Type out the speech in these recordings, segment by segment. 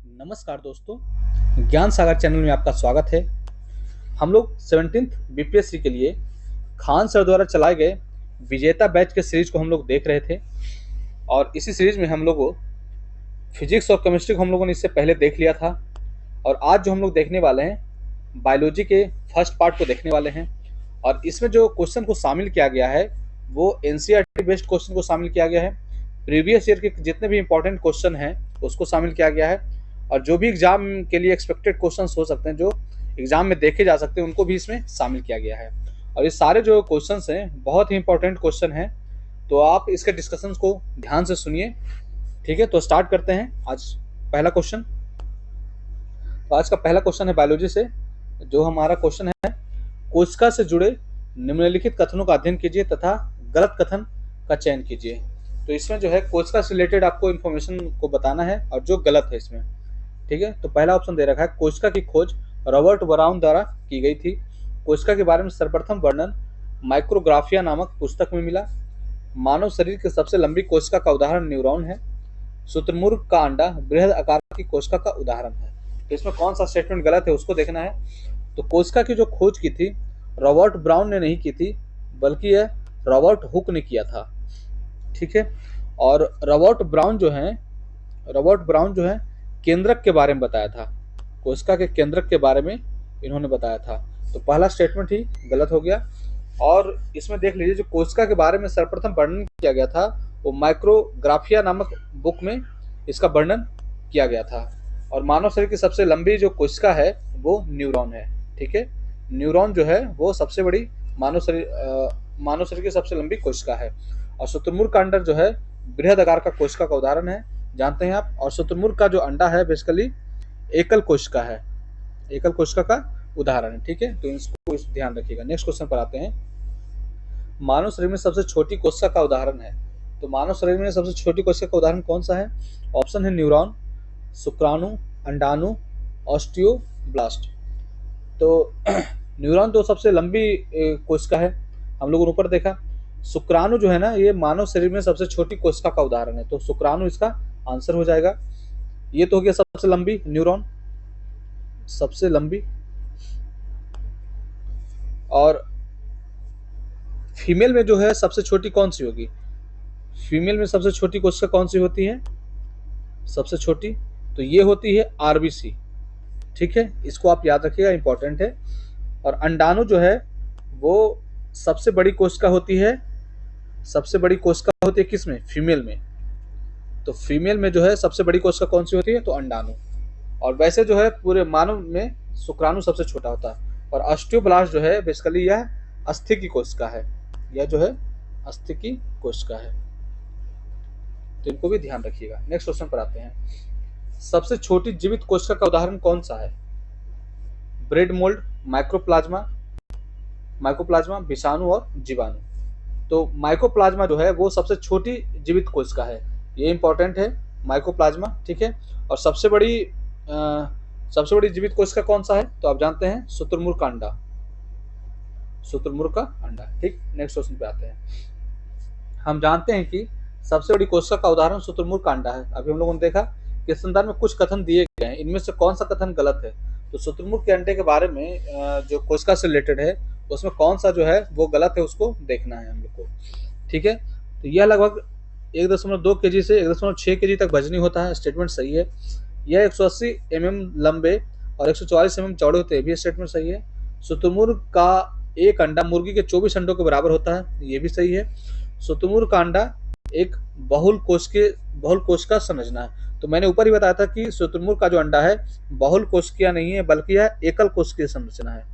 नमस्कार दोस्तों, ज्ञान सागर चैनल में आपका स्वागत है। हम लोग 17th बीपीएससी के लिए खान सर द्वारा चलाए गए विजेता बैच के सीरीज को हम लोग देख रहे थे और इसी सीरीज में हम लोगों फिजिक्स और केमिस्ट्री को हम लोगों ने इससे पहले देख लिया था और आज जो हम लोग देखने वाले हैं बायोलॉजी के फर्स्ट पार्ट को देखने वाले हैं। और इसमें जो क्वेश्चन को शामिल किया गया है वो एनसीईआरटी बेस्ड क्वेश्चन को शामिल किया गया है। प्रीवियस ईयर के जितने भी इंपॉर्टेंट क्वेश्चन हैं उसको शामिल किया गया है और जो भी एग्जाम के लिए एक्सपेक्टेड क्वेश्चंस हो सकते हैं, जो एग्जाम में देखे जा सकते हैं, उनको भी इसमें शामिल किया गया है। और ये सारे जो क्वेश्चंस हैं बहुत ही इंपॉर्टेंट क्वेश्चन हैं, तो आप इसके डिस्कशंस को ध्यान से सुनिए। ठीक है, तो स्टार्ट करते हैं आज पहला क्वेश्चन। तो आज का पहला क्वेश्चन है बायोलॉजी से। जो हमारा क्वेश्चन है, कोशिका से जुड़े निम्नलिखित कथनों का अध्ययन कीजिए तथा गलत कथन का चयन कीजिए। तो इसमें जो है कोशिका से रिलेटेड आपको इन्फॉर्मेशन को बताना है और जो गलत है इसमें। ठीक है, तो पहला ऑप्शन दे रखा है, कोशिका की खोज रॉबर्ट ब्राउन द्वारा की गई थी। कोशिका के बारे में सर्वप्रथम वर्णन माइक्रोग्राफिया नामक पुस्तक में मिला। मानव शरीर की सबसे लंबी कोशिका का उदाहरण न्यूरॉन है। शुतुरमुर्ग का अंडा बृहद आकार की कोशिका का उदाहरण है। तो इसमें कौन सा स्टेटमेंट गलत है उसको देखना है। तो कोशिका की जो खोज की थी रॉबर्ट ब्राउन ने नहीं की थी, बल्कि यह रॉबर्ट हुक ने किया था। ठीक है, और रॉबर्ट ब्राउन जो है केंद्रक के बारे में बताया था। कोशिका के केंद्रक के बारे में इन्होंने बताया था। तो पहला स्टेटमेंट ही गलत हो गया। और इसमें देख लीजिए, जो कोशिका के बारे में सर्वप्रथम वर्णन किया गया था वो माइक्रोग्राफिया नामक बुक में इसका वर्णन किया गया था। और मानव शरीर की सबसे लंबी जो कोशिका है वो न्यूरॉन है। ठीक है, न्यूरॉन जो है वो सबसे बड़ी मानव शरीर की सबसे लंबी कोशिका है। और शुतुरमुर्ग का अंडा जो है बृहद आकार का कोशिका का उदाहरण है, जानते हैं आप। और शुतुरमुर्ग का जो अंडा है बेसिकली एकल कोशिका है, एकल कोशिका का उदाहरण है। ठीक है, तो इसको ध्यान रखिएगा। नेक्स्ट क्वेश्चन पर आते हैं। मानव शरीर में सबसे छोटी कोशिका का उदाहरण है। तो मानव शरीर में सबसे छोटी कोशिका का उदाहरण कौन सा है? ऑप्शन है न्यूरॉन, शुक्राणु, अंडाणु, ऑस्टियोब्लास्ट। तो न्यूरॉन तो सबसे लंबी कोशिका है, हम लोगों ने ऊपर देखा। शुक्राणु जो है ना, ये मानव शरीर में सबसे छोटी कोशिका का उदाहरण है, तो शुक्राणु इसका आंसर हो जाएगा। ये तो हो गया सबसे लंबी, न्यूरॉन सबसे लंबी। और फीमेल में जो है सबसे छोटी कौन सी होगी? फीमेल में सबसे छोटी कोशिका कौन सी होती है? सबसे छोटी तो ये होती है आरबीसी। ठीक है, इसको आप याद रखिएगा, इंपॉर्टेंट है। और अंडाणु जो है वो सबसे बड़ी कोशिका होती है। सबसे बड़ी कोशिका होती है किसमें? फीमेल में। तो फीमेल में जो है सबसे बड़ी कोशिका कौन सी होती है? तो अंडाणु। और वैसे जो है पूरे मानव में शुक्राणु सबसे छोटा होता है। और ऑस्टियोब्लास्ट जो है बेसिकली यह अस्थि की कोशिका है, यह जो है अस्थि की कोशिका है, तो इनको भी ध्यान रखिएगा। नेक्स्ट क्वेश्चन पर आते हैं। सबसे छोटी जीवित कोशिका का उदाहरण कौन सा है? ब्रेड मोल्ड, माइकोप्लाज्मा, विषाणु और जीवाणु। तो माइकोप्लाज्मा जो है वो सबसे छोटी जीवित कोशिका है, ये इंपॉर्टेंट है, माइकोप्लाज्मा। ठीक है, और सबसे बड़ी जीवित कोशिका कौन सा है? तो आप जानते हैं शुतुरमुर्ग का अंडा, शुतुरमुर्ग का अंडा। ठीक, नेक्स्ट क्वेश्चन पे आते हैं। हम जानते हैं कि सबसे बड़ी कोशिका का उदाहरण शुतुरमुर्ग का अंडा है। अभी हम लोगों ने देखा कि इस संदर्भ में कुछ कथन दिए गए हैं, इनमें से कौन सा कथन गलत है? तो शुतुरमुर्ग के अंडे के बारे में जो कोशिका से रिलेटेड है उसमें कौन सा जो है वो गलत है, उसको देखना है हम लोग को। ठीक है, तो यह लगभग 1.2 kg से 1.6 kg तक वजनी होता है, स्टेटमेंट सही है। यह 180 लंबे और 144 चौड़े होते हैं, भी स्टेटमेंट सही है। शुतुरमुर्ग का एक अंडा मुर्गी के 24 अंडों के बराबर होता है, ये भी सही है। शुतुरमुर्ग का अंडा एक बहुल कोशिका संरचना है। तो मैंने ऊपर ही बताया था कि शुतुरमुर्ग का जो अंडा है बहुल कोशिकीय नहीं है, बल्कि यह एकल कोशिकीय संरचना है,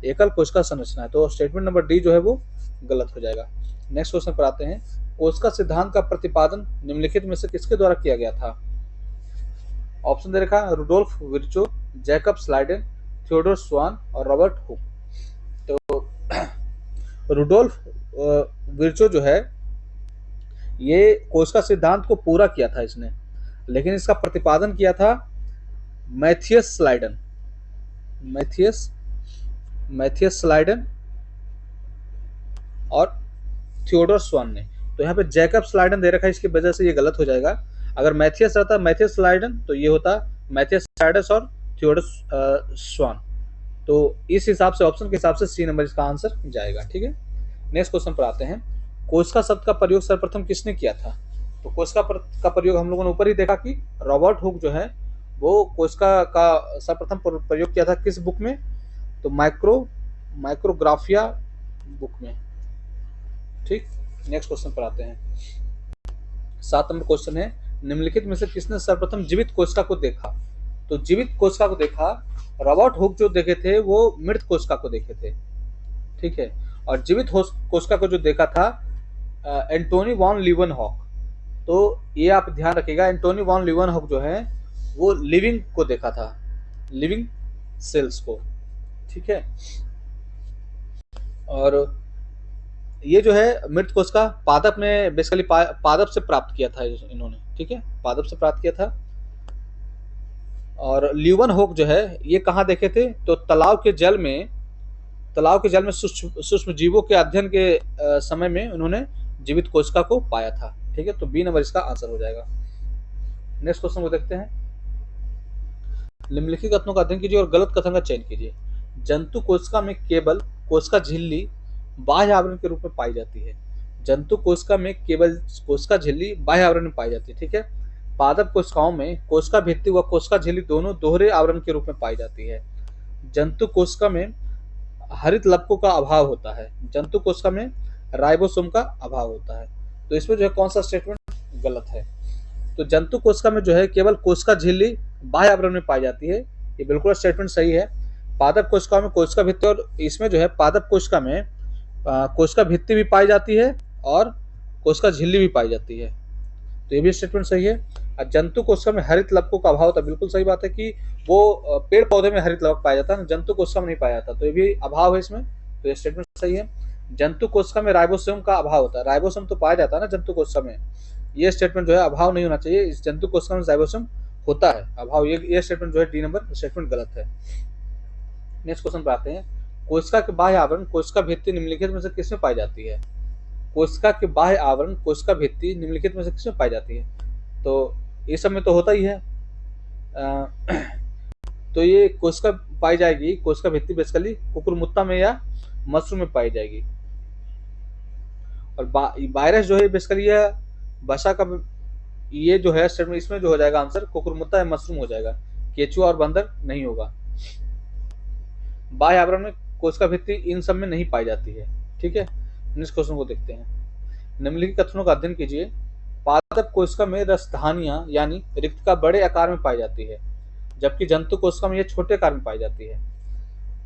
एकल कोशिका संरचना है। तो स्टेटमेंट नंबर डी जो है वो गलत हो जाएगा। नेक्स्ट क्वेश्चन पर आते हैं। कोशिका सिद्धांत का प्रतिपादन निम्नलिखित में से किसके द्वारा किया गया था? ऑप्शन दे रखा है, Rudolf Virchow, Jacob Schleiden, Theodore स्वान और रॉबर्ट हुक। तो रुडोल्फ विर्चो जो है ये कोशिका सिद्धांत को पूरा किया था इसने, लेकिन इसका प्रतिपादन किया था मैथियस स्लाइडन और थियोडोर स्वान ने। तो यहाँ पे जैकब स्लाइडन दे रखा है, इसकी वजह से ये गलत हो जाएगा। अगर मैथियस रहता मैथियस स्लाइडन तो ये होता मैथियस साइडस और थियोडस स्वान। तो इस हिसाब से ऑप्शन के हिसाब से सी नंबर इसका आंसर जाएगा। ठीक है, नेक्स्ट क्वेश्चन पर आते हैं। कोस्का शब्द का प्रयोग सर्वप्रथम किसने किया था? तो कोस्का का प्रयोग हम लोगों ने ऊपर ही देखा कि रॉबर्ट हुक जो है वो कोस्का का सर्वप्रथम प्रयोग किया था किस बुक में? तो माइक्रोग्राफिया बुक में। ठीक, नेक्स्ट क्वेश्चन पर आते हैं। 7 नंबर क्वेश्चन है, निम्नलिखित में से किसने सर्वप्रथम जीवित कोशिका को देखा? तो जीवित कोशिका को देखा रॉबर्ट हुक जो देखे थे वो मृत कोशिका को देखे थे। ठीक है, और जीवित कोशिका को जो देखा था एंटोनी वॉन लीवनहॉक। तो ये आप ध्यान रखिएगा, एंटोनी वॉन लीवनहॉक जो है वो लिविंग को देखा था, लिविंग सेल्स को। ठीक है, और ये जो है मृत कोशिका पादप ने बेसिकली पादप से प्राप्त किया था इन्होंने। ठीक है, पादप से प्राप्त किया था। और ल्यूवनहॉक जो है ये कहाँ देखे थे? तो तालाब के जल में सूक्ष्म जीवों के अध्ययन के समय में उन्होंने जीवित कोशिका को पाया था। ठीक है, तो बी नंबर इसका आंसर हो जाएगा। नेक्स्ट क्वेश्चन को देखते हैं। निम्नलिखित कथनों का अध्ययन कीजिए और गलत कथन का चयन कीजिए। जंतु कोशिका में केवल कोशिका झिल्ली बाह्य आवरण के रूप में पाई जाती है। जंतु कोशिका में केवल कोशिका झिल्ली बाह्य आवरण में पाई जाती है। ठीक है, पादप कोशिकाओं में कोशिका भित्ति व कोशिका झिल्ली दोनों दोहरे आवरण के रूप में पाई जाती है। जंतु कोशिका में हरित लवकों का अभाव होता है। जंतु कोशिका में राइबोसोम का अभाव होता है। तो इसमें जो है कौन सा स्टेटमेंट गलत है? तो जंतु कोशिका में जो है केवल कोशिका झिल्ली बाह्य आवरण में पाई जाती है, ये बिल्कुल स्टेटमेंट सही है। पादप कोशिकाओं में कोशिका भित्ति, और इसमें जो है पादप कोशिका में कोशिका भित्ति भी पाई जाती है और कोशिका झिल्ली भी पाई जाती है, तो ये भी स्टेटमेंट सही है। और जंतु कोशिका में हरित लवकों का अभाव होता है, बिल्कुल सही बात है कि वो पेड़ पौधे में हरित लवक पाया जाता है, जंतु कोशिका में नहीं पाया जाता, तो ये भी अभाव है इसमें, तो ये स्टेटमेंट सही है। जंतु कोशिका में राइबोसोम का अभाव होता है, राइबोसोम तो पाया जाता है ना जंतु कोशिका में, ये स्टेटमेंट जो है अभाव नहीं होना चाहिए, इस जंतु कोशिका में राइबोसोम होता है, अभाव, ये स्टेटमेंट जो है डी नंबर स्टेटमेंट गलत है। नेक्स्ट क्वेश्चन पर आते हैं। कोशिका के बाह्य आवरण कोशिका भित्ति निम्नलिखित में से किसमें पाई जाती है? कोशिका के बाह्य आवरण कोशिका भित्ति निम्नलिखित में से किसमें पाई जाती है? तो ये सब में तो होता ही है। तो ये कोशिका पाई जाएगी, कोशिका भित्ति बेसिकली कुकुरमुत्ता में या मशरूम में पाई जाएगी। और वायरस जो है बेसिकली यह बसा का, ये जो है इसमें जो हो जाएगा आंसर कुकुरमुत्ता या मशरूम हो जाएगा, केचुआ और बंदर नहीं होगा। बाह्य आवरण में कोशिका भित्ति इन सब में नहीं पाई जाती है। ठीक है, नेक्स्ट क्वेश्चन को देखते हैं। निम्नलिखित कथनों का अध्ययन कीजिए। पादप कोशिका में रसधानियां यानी रिक्तका बड़े आकार में पाई जाती है, जबकि जंतु कोशिका में यह छोटे आकार में पाई जाती है।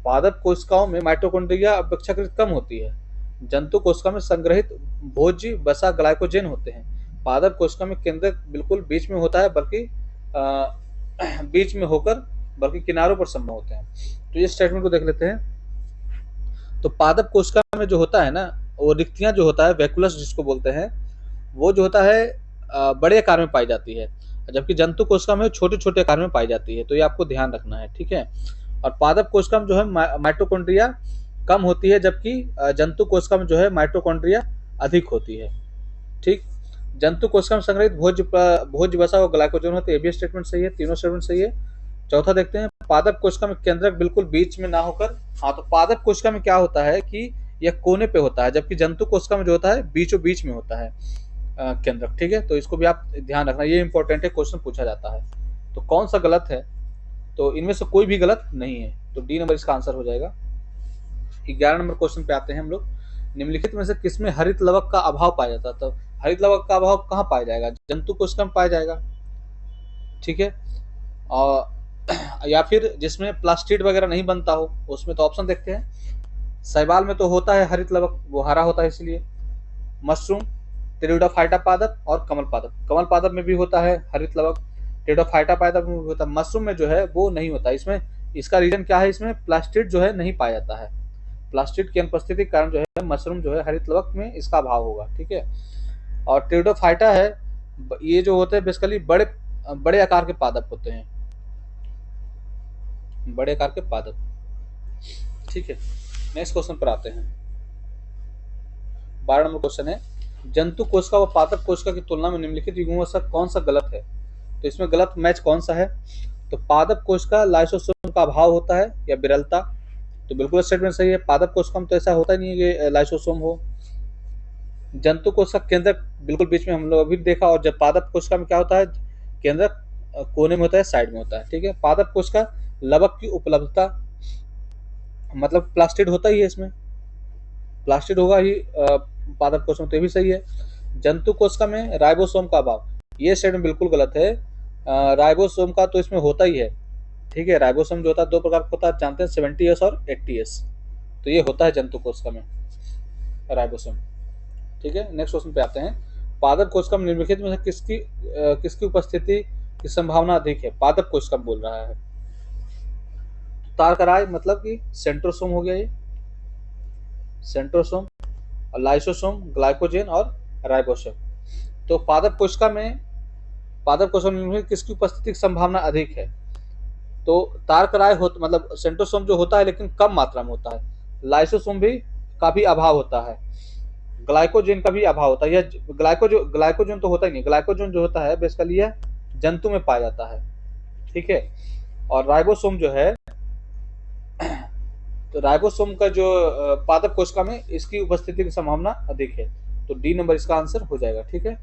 पादप कोशिकाओं में माइटोकॉन्ड्रिया अपेक्षाकृत कम होती है। जंतु कोशिका में संग्रहित भोज्य वसा ग्लाइकोजेन होते हैं। पादप कोशिका में केंद्रक बिल्कुल बीच में होता है, बल्कि बीच में होकर बल्कि किनारों पर संभव होते हैं। तो ये स्टेटमेंट को देख लेते हैं। तो पादप कोशिका में जो होता है ना, वो रिक्तियां जो होता है वैकुलस जिसको बोलते हैं, वो जो होता है बड़े आकार में पाई जाती है, जबकि जंतु कोशिका में छोटे छोटे आकार में पाई जाती है, तो ये आपको ध्यान रखना है। ठीक है, और पादप कोशिका में जो है माइटोकॉन्ड्रिया कम होती है, जबकि जंतु कोशिका में जो है माइटोकॉन्ड्रिया अधिक होती है। ठीक, जंतु कोशिका में संग्रहित भोज्य वसा और ग्लाइकोजन होते हैं, ये भी स्टेटमेंट सही है, तीनों स्टेटमेंट सही है। चौथा देखते हैं। पादप कोशिका में केंद्रक बिल्कुल बीच में ना होकर, हाँ तो पादप कोशिका में क्या होता है कि यह कोने पे होता है, जबकि जंतु कोशिका में जो होता है बीचों बीच में होता है केंद्रक। ठीक है, तो इसको भी आप ध्यान रखना, ये इंपॉर्टेंट है, क्वेश्चन पूछा जाता है। तो कौन सा गलत है? तो इनमें से कोई भी गलत नहीं है, तो डी नंबर इसका आंसर हो जाएगा। 11 नंबर क्वेश्चन पे आते हैं हम लोग। निम्नलिखित में से किसमें हरित लवक का अभाव पाया जाता है? तो हरित लवक का अभाव कहाँ पाया जाएगा? जंतु कोशिका में पाया जाएगा। ठीक है, और या फिर जिसमें प्लास्टिड वगैरह नहीं बनता हो उसमें, तो ऑप्शन देखते हैं। शैवाल में तो होता है हरित लवक, वो हरा होता है इसलिए। मशरूम, टेरिडोफाइटा पादप और कमल पादप, कमल पादप में भी होता है हरित लवक, टेरिडोफाइटा पादप में भी होता है, मशरूम में जो है वो नहीं होता। इसमें इसका रीजन क्या है? इसमें प्लास्टिड जो है नहीं पाया जाता है, प्लास्टिड की अनुपस्थिति के कारण जो है मशरूम जो है हरित लवक में इसका अभाव होगा। ठीक है, और टेरिडोफाइटा है, ये जो होते हैं बेसिकली बड़े बड़े आकार के पादप होते हैं, बड़े आकार के पादप। ठीक है, नेक्स्ट क्वेश्चन पर आते हैं। 12 नंबर क्वेश्चन है। जंतु कोशिका व पादप कोशिका की तुलना में निम्नलिखित युग्मों से कौन सा गलत है? तो इसमें गलत मैच कौन सा है? तो पादप कोशिका लाइसोसोम का अभाव होता है या विरलता, तो बिल्कुल स्टेटमेंट सही है। पादप कोशिका में तो ऐसा होता ही नहीं है कि लाइसोसोम हो। जंतु कोशिका केंद्रक बिल्कुल बीच में हम लोग अभी देखा, और जब पादप कोशिका में क्या होता है, केंद्रक कोने में होता है, साइड में होता है, ठीक है। पादप कोशिका लवक की उपलब्धता, मतलब प्लास्टिड होता ही है इसमें, प्लास्टिड होगा ही पादप कोशिका में, तो ये भी सही है। जंतु कोशिका में राइबोसोम का अभाव, ये स्टेटमेंट बिल्कुल गलत है। राइबोसोम का तो इसमें होता ही है, ठीक है। राइबोसोम जो होता है दो प्रकार का होता है, जानते हैं, 70S और 80S, तो ये होता है जंतु कोशिका में राइबोसोम, ठीक है। नेक्स्ट क्वेश्चन पे आते हैं। पादप कोशिका में निम्नलिखित में से किसकी उपस्थिति की संभावना अधिक है? पादप कोशिका बोल रहा है। तारकराय मतलब कि सेंट्रोसोम हो गया, ये सेंट्रोसोम, और लाइसोसोम, ग्लाइकोजेन और राइबोसोम। तो पादप कोशिका में किसकी उपस्थिति की संभावना अधिक है? तो तारकराय मतलब सेंट्रोसोम जो होता है लेकिन कम मात्रा में होता है, लाइसोसोम भी का भी अभाव होता है, ग्लाइकोजेन का भी अभाव होता है। यह ग्लाइकोजेन तो होता ही नहीं, ग्लाइकोजेन जो होता है बेसिकली यह जंतु में पाया जाता है, ठीक है। और राइबोसोम जो है, तो राइबोसोम का जो पादप कोशिका में इसकी उपस्थिति की संभावना अधिक है, तो डी नंबर इसका आंसर हो जाएगा, ठीक है।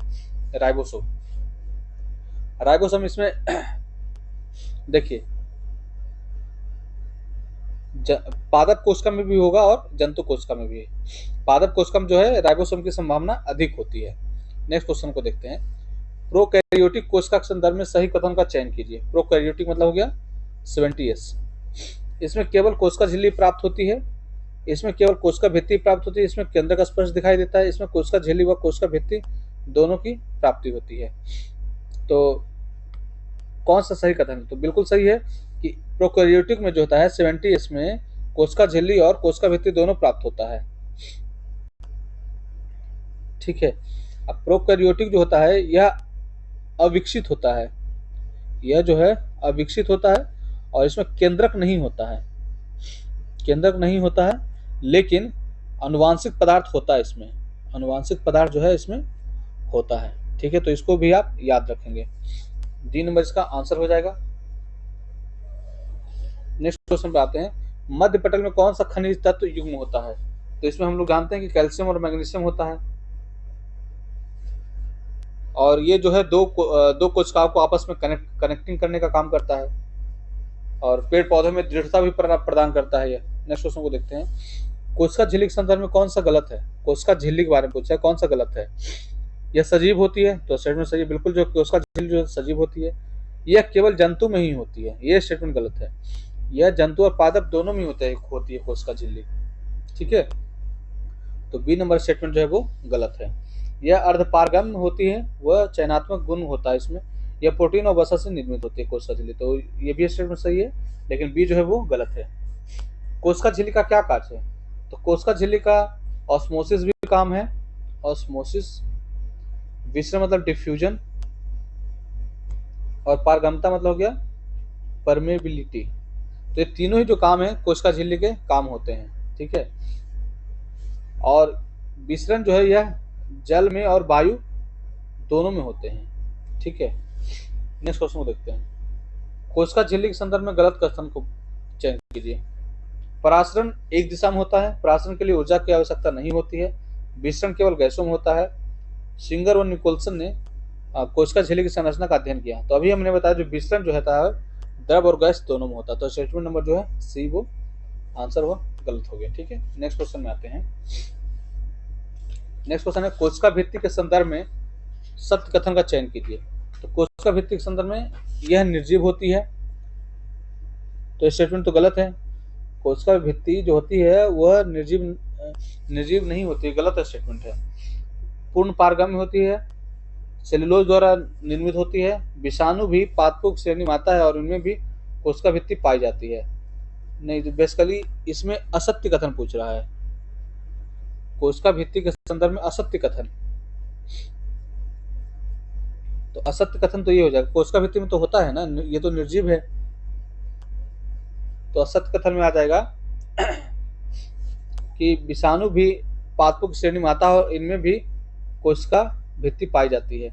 राइबोसोम इसमें देखिए पादप कोशिका में भी होगा और जंतु कोशिका में भी है। पादप कोशिका में जो है राइबोसोम की संभावना अधिक होती है। नेक्स्ट क्वेश्चन को देखते हैं। प्रोकैरियोटिक कोशिका के संदर्भ में सही कथन का चयन कीजिए। प्रोकैरियोटिक मतलब हो गया 70S। इसमें केवल कोशिका झिल्ली प्राप्त होती है, इसमें केवल कोशिका भित्ति प्राप्त होती है, इसमें केंद्रक स्पर्श दिखाई देता है, इसमें कोशिका झिल्ली व कोशिका भित्ति दोनों की प्राप्ति होती है। तो कौन सा सही कथन है? तो बिल्कुल सही है कि प्रोकैरियोटिक में जो होता है 70S में कोशिका झिल्ली और कोशिका भित्ति दोनों प्राप्त होता है, ठीक है। अब प्रोकैरियोटिक जो होता है यह अविकसित होता है, यह जो है अविकसित होता है, और इसमें केंद्रक नहीं होता है, केंद्रक नहीं होता है, लेकिन अनुवांशिक पदार्थ होता है इसमें, अनुवांशिक पदार्थ जो है इसमें होता है, ठीक है। तो इसको भी आप याद रखेंगे, डी नंबर इसका आंसर हो जाएगा। नेक्स्ट क्वेश्चन पे आते हैं। मध्य पटल में कौन सा खनिज तत्व युग्म होता है? तो इसमें हम लोग जानते हैं कि कैल्शियम और मैग्नीशियम होता है, और ये जो है दो कोशिकाओं को आपस में कनेक्टिंग करने का काम करता है, और पेड़ पौधों में दृढ़ता भी प्रदान करता है। ये नेक्स्ट क्वेश्चन को देखते हैं। कोशिका झिल्ली के संदर्भ में कौन सा गलत है? कोशिका झिल्ली के बारे में पूछा है, कौन सा गलत है? यह सजीव होती है, तो स्टेटमेंट सही, बिल्कुल जो कोशिका झिल्ली जो सजीव होती है, यह केवल जंतु में ही होती है, यह स्टेटमेंट गलत है। यह जंतु और पादप दोनों में होती है कोशिका झिल्ली, ठीक है। तो बी नंबर स्टेटमेंट जो है वो गलत है। यह अर्धपारगम्य होती है, वह चयनात्मक गुण होता है इसमें, यह प्रोटीन और वसा से निर्मित होती है कोशिका झिल्ली, तो ये भी स्टेटमेंट सही है, लेकिन बी जो है वो गलत है। कोशिका झिल्ली का क्या कार्य है? तो कोशिका झिल्ली का ऑस्मोसिस भी काम है, ऑस्मोसिस, विसरण मतलब डिफ्यूजन, और पारगम्यता मतलब हो गया परमेबिलिटी। तो ये तीनों ही जो काम है कोशिका झिल्ली के काम होते हैं, ठीक है। और विसरण जो है यह जल में और वायु दोनों में होते हैं, ठीक है। नेक्स्ट क्वेश्चन को देखते हैं। कोशिका झिल्ली के संदर्भ में गलत कथन को चयन कीजिए। परासरण एक दिशा में होता है, परासरण के लिए ऊर्जा की आवश्यकता नहीं होती है, विसरण केवल गैसों में होता है। सिंगर और निकोलसन ने कोशिका झिल्ली की संरचना का अध्ययन किया, तो अभी हमने बताया जो विसरण जो होता है द्रव और गैस दोनों में होता है, तो स्टेटमेंट नंबर जो है सी वो आंसर वो गलत हो गया, ठीक है। नेक्स्ट क्वेश्चन में आते हैं। नेक्स्ट क्वेश्चन है कोशिका भित्ति के संदर्भ में सत्य कथन का चयन कीजिए। तो कोशिका भित्ति के संदर्भ में यह निर्जीव होती है, तो स्टेटमेंट तो गलत है। कोशिका भित्ति जो होती है वह निर्जीव नहीं होती, गलत स्टेटमेंट है। पूर्ण पारगम्य होती है, सेलुलोज द्वारा निर्मित होती है, विषाणु भी पादपों की श्रेणी में आता है और इनमें भी कोशिका भित्ति पाई जाती है। नहीं, बेसिकली इसमें असत्य कथन पूछ रहा है, कोशिका भित्ति के संदर्भ में असत्य कथन, तो असत्य कथन तो ये हो जाएगा, कोशिका भित्ति में तो होता है ना, ये तो निर्जीव है, तो असत्य कथन में आ जाएगा कि विषाणु भी पादपों की श्रेणी में आता है और इनमें भी कोशिका भित्ति पाई जाती है।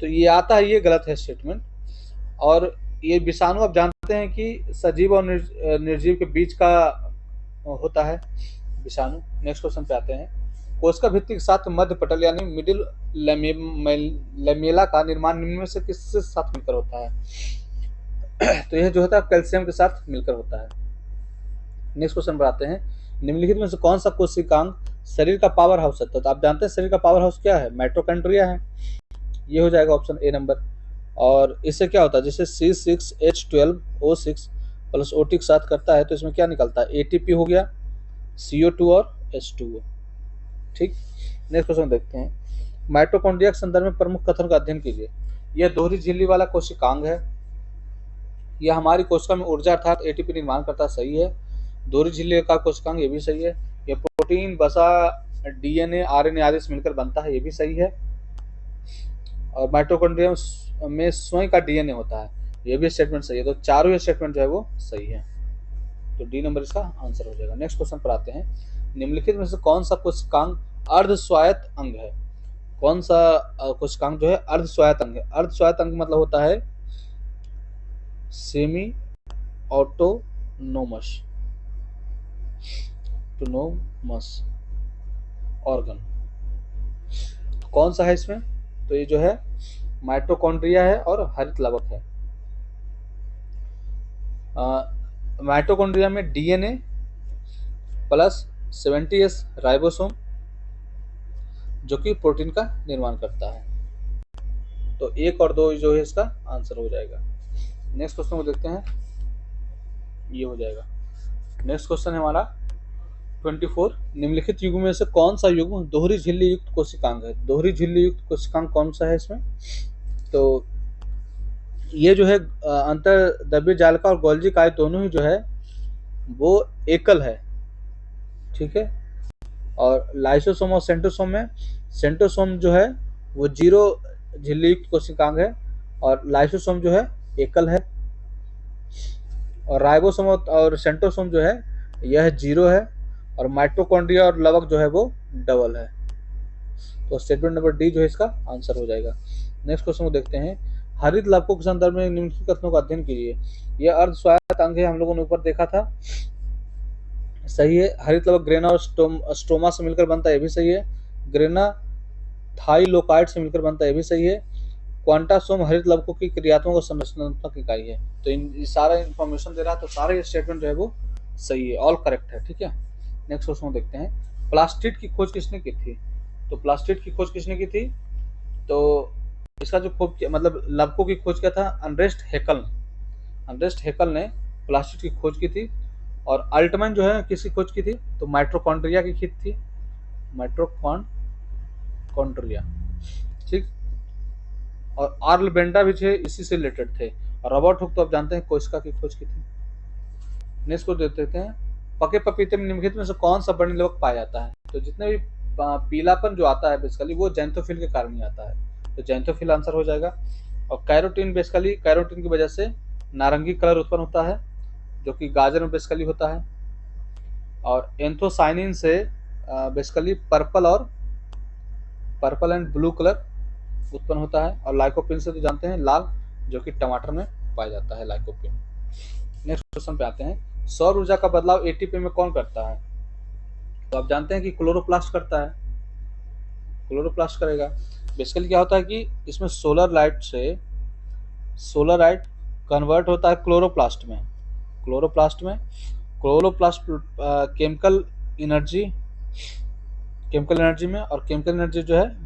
तो ये आता है, ये गलत है स्टेटमेंट। और ये विषाणु आप जानते हैं कि सजीव और निर्जीव के बीच का होता है विषाणु। नेक्स्ट क्वेश्चन पे आते हैं। कोशिका भित्ति के साथ मध्य पटल यानी मिडिल लेमेला का निर्माण निम्न में से किसके साथ मिलकर होता है? तो यह जो होता है कैल्शियम के साथ मिलकर होता है। नेक्स्ट क्वेश्चन पर आते हैं। निम्नलिखित में से कौन सा कोशिकांग शरीर का पावर हाउस है? तो आप जानते हैं शरीर का पावर हाउस क्या है? माइटोकॉन्ड्रिया है। ये हो जाएगा ऑप्शन ए नंबर। और इससे क्या होता है, जैसे C6H12O6 प्लस OT के साथ करता है तो इसमें क्या निकलता है? ATP हो गया, CO2 और H2O। ठीक, नेक्स्ट क्वेश्चन देखते हैं। माइटोकॉन्ड्रिया के संदर्भ में प्रमुख कथन का अध्ययन कीजिए। यह दोहरी झिल्ली वाला कोशिकांग है। यह हमारी कोशिका में ऊर्जा अर्थात ATP निर्माण करता, सही है। दोहरी झिल्ली का कोशिकांग, ये भी सही है। यह प्रोटीन, वसा, DNA, RNA आदि से मिलकर बनता है, ये भी सही है। और माइटोकॉन्ड्रिया में स्वयं का DNA होता है, ये भी स्टेटमेंट सही है। तो चारों स्टेटमेंट जो है वो सही है, तो डी नंबर इसका आंसर हो जाएगा। नेक्स्ट क्वेश्चन पर आते हैं। निम्नलिखित में से कौन सा कोशिकांग अर्ध स्वायत्त अंग है? कौन सा कोशिकांग जो है अर्ध स्वायत्त अंग है? अर्ध स्वायत्त अंग मतलब होता है सेमी ऑटोनोमस ऑर्गन। कौन सा है इसमें? तो ये जो है माइटोकॉन्ड्रिया है और हरित लवक है। माइटोकॉन्ड्रिया में DNA प्लस 70S राइबोसोम जो कि प्रोटीन का निर्माण करता है। तो 1 और 2 जो है इसका आंसर हो जाएगा। नेक्स्ट क्वेश्चन को देखते हैं, ये हो जाएगा। नेक्स्ट क्वेश्चन है हमारा 24। निम्नलिखित युग्म में से कौन सा युग्म दोहरी झिल्ली युक्त कोशिकांग है? दोहरी झिल्ली युक्त कोशिकांग कौन सा है इसमें? तो ये जो है अंतर्द्रव्य जालिका और गोल्जी काय दोनों ही जो है वो एकल है, ठीक है। और लाइसोसोम और सेंट्रोसोम में सेंट्रोसोम जो है वो 0 झिल्ली युक्त कोशिकांग है और लाइसोसोम जो है एकल है। और राइबोसोम और सेंट्रोसोम जो है यह 0 है और माइटोकॉन्ड्रिया और लवक जो है वो डबल है। तो स्टेटमेंट नंबर डी जो है इसका आंसर हो जाएगा। नेक्स्ट क्वेश्चन को देखते हैं। हरित लवकों के संदर्भ में निम्नलिखित कथनों का अध्ययन कीजिए। यह अर्ध स्वायत्त अंग है, हम लोगों ने ऊपर देखा था, सही है। हरित लवक ग्रेना और स्ट्रोमा से मिलकर बनता है, ये भी सही है। ग्रेना थाइलोकाइड से मिलकर बनता है, ये भी सही है। क्वांटासोम हरित लवकों की क्रियात्मक और संरचनात्मक इकाई है। तो इन सारा इन्फॉर्मेशन दे रहा है, तो सारे स्टेटमेंट जो है वो सही है, ऑल करेक्ट है, ठीक है। नेक्स्ट क्वेश्चन देखते हैं। प्लास्टिड की खोज किसने की थी? तो प्लास्टिड की खोज किसने की थी? तो इसका जो खोज मतलब लवकों की खोज क्या था? अनरेस्ट हेकल ने प्लास्टिड की खोज की थी। और अल्टमैन जो है किसकी खोज की थी? तो माइटोकॉन्ड्रिया की थी, माइटोकॉन्ड्रिया, ठीक। और आर्ल बेंडा भी थे, इसी से रिलेटेड थे। और रॉबर्ट हुक तो आप जानते हैं कोशिका की खोज की थी। नेक्स्ट को देते हैं। पके पपीते में निम्नलिखित में से कौन सा वर्णिल लवक पाया जाता है? तो जितने भी पीलापन जो आता है बेसिकली वो जैंथोफिल के कारण ही आता है, तो जैंथोफिल आंसर हो जाएगा। और कैरोटीन बेसिकली कैरोटीन की वजह से नारंगी कलर उत्पन्न होता है जो कि गाजर में बेसिकली होता है। और एंथोसाइनिन से basically purple and blue colour उत्पन्न होता है। और लाइकोपिन से तो जानते हैं लाल, जो कि टमाटर में पाया जाता है लाइकोपिन। नेक्स्ट क्वेश्चन पे आते हैं। सौर ऊर्जा का बदलाव एटीपी में कौन करता है? तो आप जानते हैं कि क्लोरोप्लास्ट करता है, क्लोरोप्लास्ट करेगा। बेसिकली क्या होता है कि इसमें सोलर लाइट कन्वर्ट होता है क्लोरोप्लास्ट में केमिकल एनर्जी में, और केमिकल एनर्जी जो है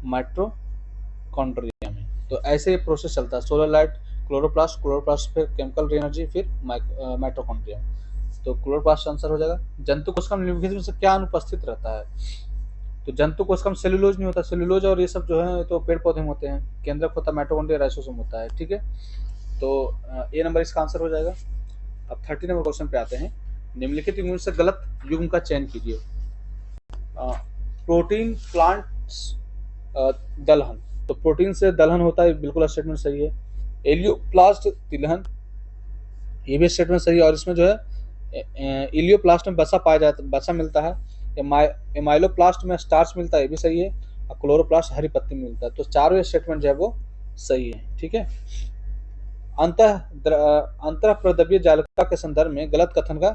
माइटोकॉन्ड्रिया में। तो ऐसे ये प्रोसेस चलता है, सोलर लाइट क्लोरोप्लास्ट फिर केमिकल एनर्जी फिर माइटोकॉन्ड्रिया। तो क्लोरोप्लास्ट आंसर हो जाएगा। जंतु कोशिका में निम्नलिखित में से क्या अनुपस्थित रहता है? तो जंतु कोशिका में सेल्यूलोज नहीं होता, सेल्यूलोज और ये सब जो है तो पेड़ पौधे में होते हैं। केंद्रक होता है माइटोकॉन्ड्रिया, राइसोसोम होता है, ठीक है। तो ए नंबर इसका आंसर हो जाएगा। अब 30 नंबर क्वेश्चन पे आते हैं। निम्नलिखित युग्म से गलत युग्म का चयन कीजिए। प्रोटीन प्लांट्स दलहन, तो प्रोटीन से दलहन होता है, बिल्कुल स्टेटमेंट सही है। एलियोप्लास्ट तिलहन, ये भी स्टेटमेंट सही है। और इसमें जो है इलियोप्लास्ट में बसा पाया जाता, बसा मिलता है। एमाइलोप्लास्ट में स्टार्च मिलता है, ये भी सही है। और क्लोरोप्लास्ट हरी पत्ती में मिलता है। तो चारों स्टेटमेंट जो है वो सही है। ठीक है। अंतः प्रद्रव्य जालिका के संदर्भ में गलत कथन का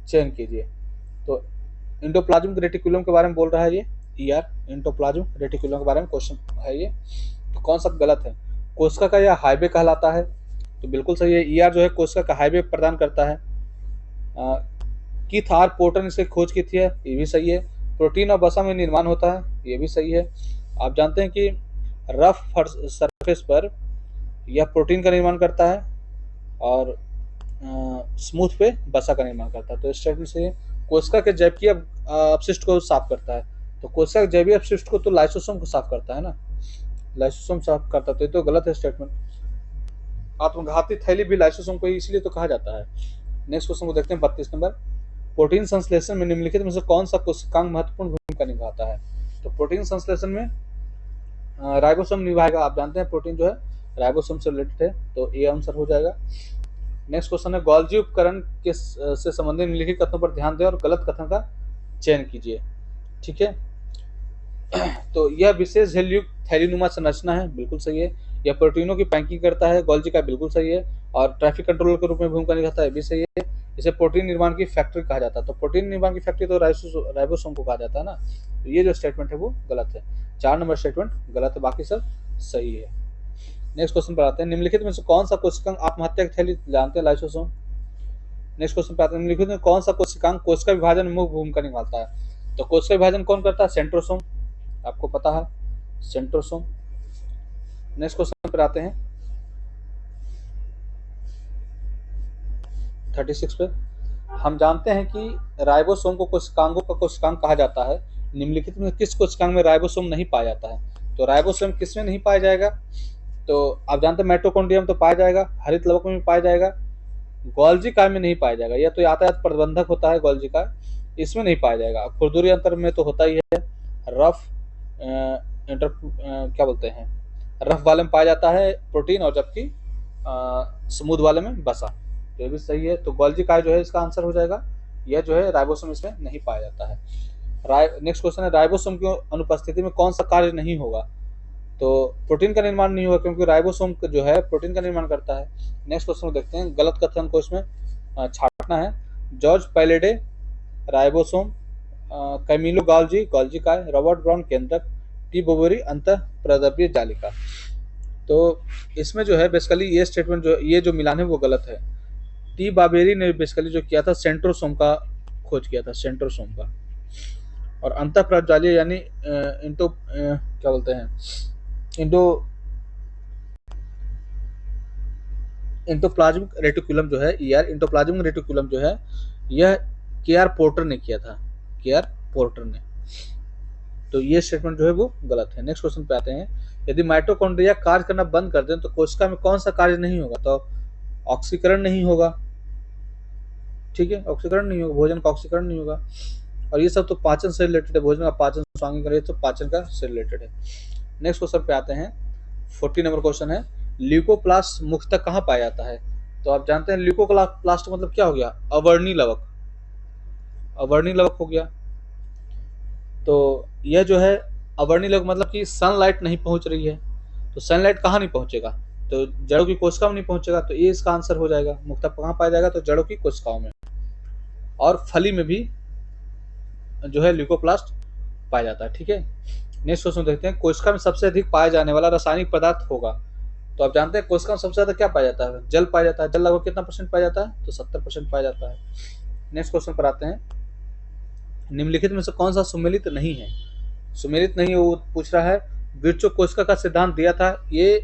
चयन कीजिए। तो इंडोप्लाज्मिक रेटिकुलम के बारे में बोल रहा है ये, ईआर इंडोप्लाज्मिक रेटिकुलम के बारे में क्वेश्चन है ये। तो कौन सा गलत है? कोशिका का यह हाईवे कहलाता है, तो बिल्कुल सही है। ईआर जो है कोशिका का हाईवे प्रदान करता है। कीथ आर पोर्टर ने इसकी खोज की थी, ये भी सही है। प्रोटीन और वसा में निर्माण होता है, ये भी सही है। आप जानते हैं कि रफ सरफेस पर यह प्रोटीन का निर्माण करता है और स्मूथ पे वसा का निर्माण करता है। तो इस स्टेटमेंट से कोशिका के जैविकीय अपशिष्ट को साफ करता है। तो कोशिका के जैविक अपशिष्ट को तो लाइसोसोम को साफ करता है ना, लाइसोसोम साफ करता है। तो ये तो गलत है स्टेटमेंट। आत्मघाती थैली भी लाइसोसोम को इसलिए तो कहा जाता है। नेक्स्ट क्वेश्चन को देखते हैं 32 नंबर। प्रोटीन संश्लेषण में निम्नलिखित में से कौन सा कोशिकांग महत्वपूर्ण भूमिका निभाता है? तो प्रोटीन संश्लेषण में राइबोसोम निभाएगा। आप जानते हैं प्रोटीन जो है राइबोसोम से रिलेटेड है, तो ये आंसर हो जाएगा। नेक्स्ट क्वेश्चन है गोल्जी उपकरण के से संबंधित निम्नलिखित कथनों पर ध्यान दें और गलत कथन का चयन कीजिए। ठीक है। तो यह विशेष झिल्ली युक्त थैलीनुमा संरचना है, बिल्कुल सही है। यह प्रोटीनों की पैकिंग करता है, गोल्जी का बिल्कुल सही है। और ट्रैफिक कंट्रोलर के रूप में भूमिका निभाता है, भी सही है। इसे प्रोटीन निर्माण की फैक्ट्री कहा जाता है। तो प्रोटीन निर्माण की फैक्ट्री तो राइबोसोम को कहा जाता है ना। तो ये जो स्टेटमेंट है वो गलत है। 4 नंबर स्टेटमेंट गलत है, बाकी सब सही है। नेक्स्ट क्वेश्चन पर आते हैं। निम्नलिखित में से कौन सा कोशिकांग आत्महत्या की थैली जानते हैं? लाइसोसोम। नेक्स्ट क्वेश्चन पर आते हैं। निम्नलिखित में कौन सा कोशिकांग कोशिका विभाजन में मुख्य भूमिका निभाता है? तो कोशिका विभाजन कौन करता है? सेंट्रोसोम, आपको पता है, सेंट्रोसोम। नेक्स्ट क्वेश्चन पर आते हैं 36 पे। हम जानते हैं कि राइबोसोम को कोशिकांगों का कोशिकांग कहा जाता है। निम्नलिखित में किस कोशिकांग में राइबोसोम नहीं पाया जाता है? तो राइबोसोम किस में नहीं पाया जाएगा? तो आप जानते हैं माइटोकॉन्ड्रिया में तो पाया जाएगा, हरित लवक में भी पाया जाएगा, गोल्जी काय में नहीं पाया जाएगा। यह तो यातायात प्रबंधक होता है गोल्जी काय, इसमें नहीं पाया जाएगा। खुरदुरी अंतर में तो होता ही है। रफ क्या बोलते हैं, रफ वाले में पाया जाता है प्रोटीन, और जबकि स्मूथ वाले में वसा। तो ये भी सही है। तो गोल्जी काय जो है इसका आंसर हो जाएगा। यह जो है राइबोसोम इसमें नहीं पाया जाता है। नेक्स्ट क्वेश्चन है राइबोसोम की अनुपस्थिति में कौन सा कार्य नहीं होगा? तो प्रोटीन का निर्माण नहीं होगा, क्योंकि राइबोसोम जो है प्रोटीन का निर्माण करता है। नेक्स्ट क्वेश्चन को देखते हैं। गलत कथन को इसमें छांटना है। George Palade ribosome, Camillo Golgi Golgi काय, रॉबर्ट ब्राउन केंद्रक, टी बोवेरी अंतः प्रद्रव्य जालिका। तो इसमें जो है बेसिकली ये स्टेटमेंट ये जो मिलान है वो गलत है। टी बाबेरी ने बेसिकली जो किया था सेंट्रोसोम का खोज किया था, सेंट्रोसोम का। और अंतः प्रज्वाल्य यानी इंटो क्या बोलते हैं, इंटोप्लाज्मिक रेटिकुलम जो है, ईआर इंटोप्लाज्मिक रेटिकुलम जो है, यह केआर पोर्टर ने किया था, केआर पोर्टर ने। तो ये स्टेटमेंट जो है वो गलत है। नेक्स्ट क्वेश्चन पे आते हैं। यदि माइटोकॉन्ड्रिया कार्य करना बंद कर दें तो कोशिका में कौन सा कार्य नहीं होगा? तो ऑक्सीकरण नहीं होगा। ठीक है, ऑक्सीकरण नहीं होगा, भोजन का ऑक्सीकरण नहीं होगा। और ये सब तो पाचन से रिलेटेड है, भोजन का पाचन स्वांगी करे तो पाचन का से रिलेटेड है। नेक्स्ट क्वेश्चन पे आते हैं। 40 नंबर क्वेश्चन है। ल्यूकोप्लास्ट मुख्यतः कहाँ पाया जाता है? तो आप जानते हैं ल्यूकोप्लास्ट मतलब क्या हो गया? अवर्णी लवक, अवर्णी लवक हो गया। तो यह जो है अवर्णी लवक मतलब कि सनलाइट नहीं पहुंच रही है। तो सनलाइट कहाँ नहीं पहुंचेगा? तो जड़ों की कोशिका में नहीं पहुंचेगा। तो ये इसका आंसर हो जाएगा। मुख्यतः कहाँ पाया जाएगा? तो जड़ों की कोशिकाओं में। और फली में भी जो है ल्यूकोप्लास्ट पाया जाता है। ठीक है। नेक्स्ट क्वेश्चन देखते हैं। कोशिका में सबसे अधिक पाया जाने वाला रासायनिक पदार्थ होगा? तो आप जानते हैं कोशिका में सबसे ज्यादा क्या पाया जाता है? जल पाया जाता है। जल लगभग कितना % पाया जाता है? तो 70% पाया जाता है। नेक्स्ट क्वेश्चन पर आते हैं। निम्नलिखित में से कौन सा सुमेलित नहीं है? सुमेलित नहीं है वो पूछ रहा है। विर्चो कोशिका का सिद्धांत दिया था, ये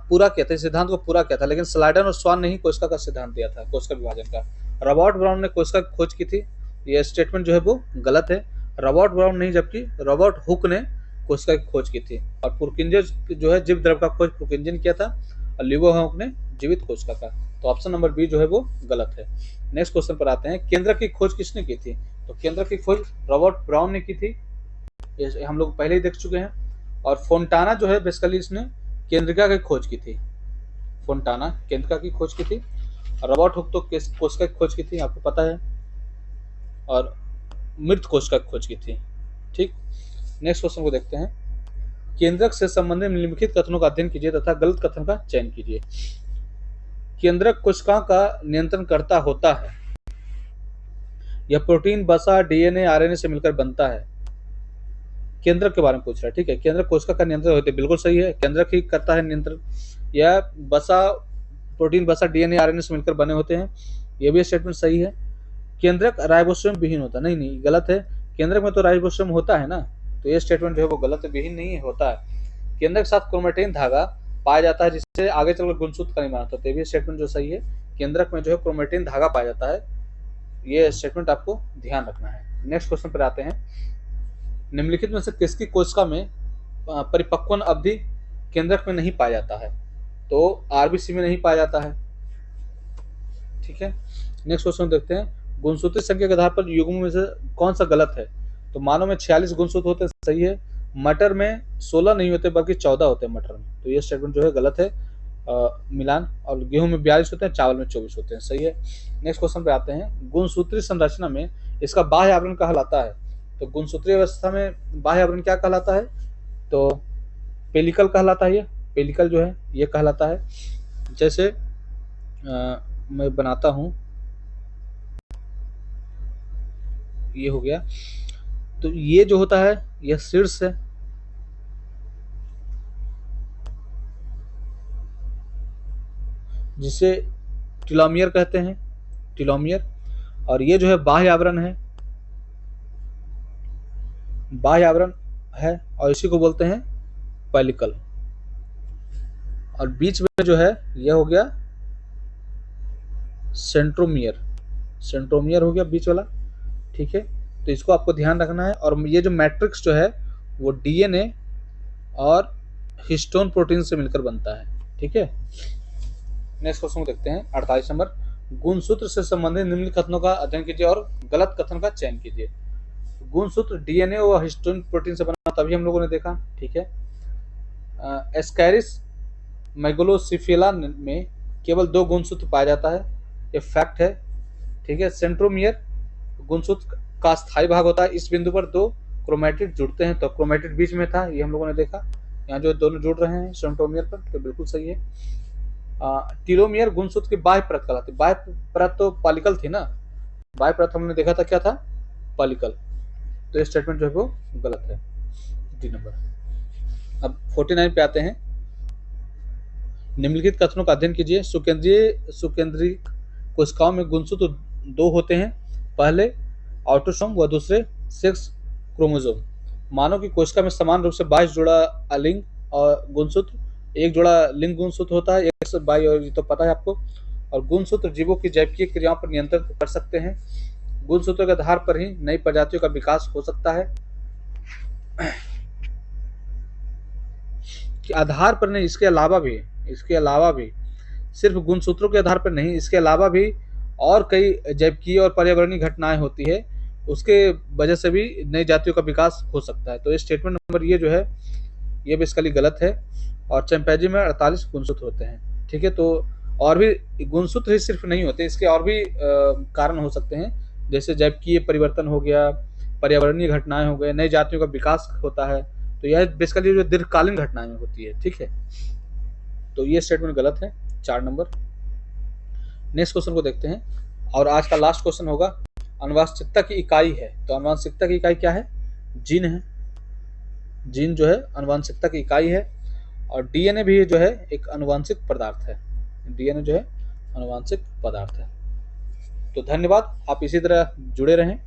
पूरा किया था, सिद्धांत को पूरा किया था, लेकिन स्लाइडन और स्वान ने ही कोशिका का सिद्धांत दिया था, कोशिका विभाजन का। रॉबर्ट ब्राउन ने कोशिका की खोज की थी, ये स्टेटमेंट जो है वो गलत है। रॉबर्ट ब्राउन नहीं, जबकि रॉबर्ट हुक ने कोशिका की खोज की थी। और पुरकिंजन जो है जीव द्रव का खोज पुरकिंजन किया था, और लिवोहॉक ने जीवित कोशिका का। तो ऑप्शन नंबर बी जो है वो गलत है। नेक्स्ट क्वेश्चन पर आते हैं। केंद्रक की खोज किसने की थी? तो केंद्रक की खोज रॉबर्ट ब्राउन ने की थी, ये हम लोग पहले ही देख चुके हैं। और फोंटाना जो है बेसिकली इसने केंद्रिका की खोज की थी, फोंटाना केंद्रिका की खोज की थी। रॉबर्ट हुक तो कोशिका की खोज की थी, आपको पता है, और मृत कोशिका की खोज की थी। ठीक। नेक्स्ट क्वेश्चन को देखते हैं। केंद्रक से संबंधित निम्नलिखित कथनों का अध्ययन कीजिए तथा गलत कथन का चयन कीजिए। केंद्रक कोशिका का नियंत्रण करता होता है। यह प्रोटीन, वसा, डीएनए, आरएनए से मिलकर बनता है। केंद्रक के बारे में पूछ रहा है, ठीक है। केंद्रक कोशिका का नियंत्रण होते, बिल्कुल सही है, केंद्रक ही करता है नियंत्रण। यह वसा, प्रोटीन, वसा, डीएनए, आरएनए से मिलकर बने होते हैं। यह भी स्टेटमेंट सही है। केंद्रक राइबोसोम विहीन होता, नहीं नहीं गलत है। केंद्रक में तो राइबोसोम होता है ना, तो ये स्टेटमेंट जो है वो गलत है, विहीन नहीं है, होता है। केंद्रक के साथ क्रोमेटिन धागा पाया जाता है जिससे आगे चलकर गुणसूत्र का निर्माण होता है, तो ये स्टेटमेंट जो सही है। केंद्रक में जो है क्रोमेटिन धागा पाया जाता है, ये स्टेटमेंट आपको ध्यान रखना है। नेक्स्ट क्वेश्चन पर आते हैं। निम्नलिखित में से किसकी कोशिका में परिपक्वन अवधि केंद्रक में नहीं पाया जाता है? तो आरबीसी में नहीं पाया जाता है, ठीक है। नेक्स्ट क्वेश्चन देखते हैं। गुणसूत्री संख्या के आधार पर युग्म में से कौन सा गलत है? तो मानव में 46 गुणसूत्र होते हैं, सही है। मटर में 16 नहीं होते बल्कि 14 होते हैं मटर में, तो ये स्टेटमेंट जो है गलत है। मिलान। और गेहूं में 42 होते हैं, चावल में 24 होते हैं, सही है। नेक्स्ट क्वेश्चन पे आते हैं। गुणसूत्री संरचना में इसका बाह्य आवरण कहलाता है। तो गुणसूत्रीय अवस्था में बाह्य आवरण क्या कहलाता है? तो पेलिकल कहलाता है। ये पेलिकल जो है ये कहलाता है। जैसे मैं बनाता हूं, ये हो गया। तो ये जो होता है यह शीर्ष है, जिसे टीलोमियर कहते हैं, टीलोमियर। और ये जो है बाह्य आवरण है, बाह्य आवरण है, और इसी को बोलते हैं पेलिकल। और बीच में जो है यह हो गया सेंट्रोमियर, सेंट्रोमियर हो गया बीच वाला, ठीक है। तो इसको आपको ध्यान रखना है। और ये जो मैट्रिक्स जो है वो डीएनए और हिस्टोन प्रोटीन से मिलकर बनता है, ठीक है। नेक्स्ट क्वेश्चन को देखते हैं। 48 नंबर। गुणसूत्र से संबंधित निम्नलिखित कथनों का अध्ययन कीजिए और गलत कथन का चयन कीजिए। गुणसूत्र डीएनए और हिस्टोन प्रोटीन से बना, तभी हम लोगों ने देखा, ठीक है। एस्कैरिस मेगलोसिफिला में केवल 2 गुणसूत्र पाया जाता है, ये फैक्ट है, ठीक है। सेंट्रोमियर गुणसूत्र का स्थायी भाग होता है, इस बिंदु पर 2 क्रोमेटिड जुड़ते हैं, तो क्रोमेटिड बीच में था, ये हम लोगों ने देखा। यहाँ जो दोनों जुड़ रहे हैं सेंट्रोमियर पर, तो बिल्कुल सही है। टीलोमियर गुणसूत्र की बाह्य परत कहलाती है। बाह्य परत तो पॉलिकल थी ना, बाह्य परत हमने देखा था क्या था, पॉलिकल। तो ये स्टेटमेंट जो है वो गलत है, डी नंबर। अब 49 पे आते हैं। निम्नलिखित कथनों का अध्ययन कीजिए। सुकेंद्रीय कोशिकाओं में गुणसूत्र 2 होते हैं, पहले ऑटोसोम व दूसरे सेक्स क्रोमोसोम। मानव की कोशिका में समान रूप से 22 जोड़ा अलिंग और गुणसूत्र, 1 जोड़ा लिंग गुणसूत्र होता है, 122, और ये तो पता है आपको। और गुणसूत्र जीवों की जैविकीय क्रियाओं पर नियंत्रण कर सकते हैं। गुणसूत्रों के आधार पर ही नई प्रजातियों का विकास हो सकता है। कि आधार पर नहीं, इसके अलावा भी सिर्फ गुणसूत्रों के आधार पर नहीं, इसके अलावा भी और कई जैविकीय और पर्यावरणीय घटनाएं होती है, उसके वजह से भी नई जातियों का विकास हो सकता है। तो ये स्टेटमेंट नंबर ये जो है ये बेसिकली गलत है। और चैंपैंजी में 48 गुणसूत्र होते हैं, ठीक है। तो और भी गुणसूत्र ही सिर्फ नहीं होते, इसके और भी कारण हो सकते हैं, जैसे जैविकीय परिवर्तन हो गया, पर्यावरणीय घटनाएं हो गए, नई जातियों का विकास होता है। तो यह बेसिकली जो दीर्घकालीन घटनाएं होती है, ठीक है। तो ये स्टेटमेंट गलत है, 4 नंबर। नेक्स्ट क्वेश्चन को देखते हैं, और आज का लास्ट क्वेश्चन होगा। आनुवंशिकता की इकाई है, तो आनुवंशिकता की इकाई क्या है? जीन है। जीन जो है आनुवंशिकता की इकाई है। और डीएनए भी जो है एक आनुवंशिक पदार्थ है, डीएनए जो है आनुवंशिक पदार्थ है। तो धन्यवाद, आप इसी तरह जुड़े रहें।